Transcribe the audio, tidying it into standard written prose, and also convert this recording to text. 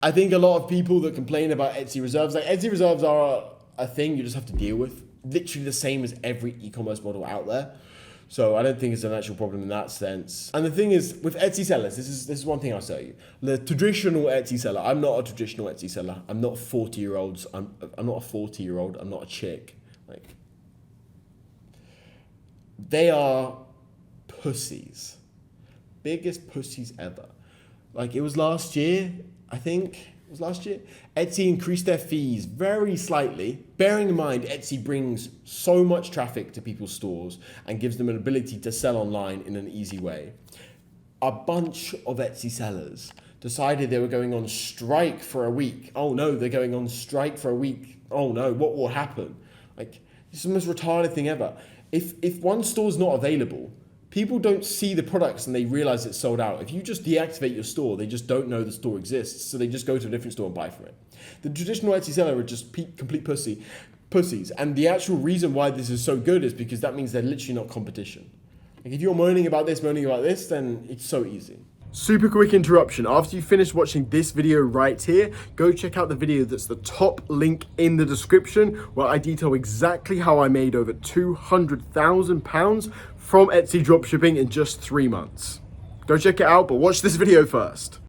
I think a lot of people that complain about Etsy reserves, like Etsy reserves are a thing you just have to deal with. Literally the same as every e-commerce model out there. So I don't think it's an actual problem in that sense. And the thing is, with Etsy sellers, this is one thing I'll tell you. The traditional Etsy seller, I'm not a traditional Etsy seller. I'm not 40-year-olds. I'm not a 40-year-old. I'm not a chick. Like, they are pussies. Biggest pussies ever. Like, it was last year, I think. It was last year. Etsy increased their fees very slightly. Bearing in mind, Etsy brings so much traffic to people's stores and gives them an ability to sell online in an easy way. A bunch of Etsy sellers decided they were going on strike for a week. Oh no, they're going on strike for a week. Oh no, what will happen? Like, it's the most retarded thing ever. If one store's not available, people don't see the products and they realize it's sold out. If you just deactivate your store, they just don't know the store exists, so they just go to a different store and buy from it. The traditional Etsy seller are just complete pussies. And the actual reason why this is so good is because that means they're literally not competition. Like, if you're moaning about this, then it's so easy. Super quick interruption. After you finish watching this video right here, go check out the video that's the top link in the description, where I detail exactly how I made over £200,000 from Etsy dropshipping in just 3 months. Go check it out, but watch this video first.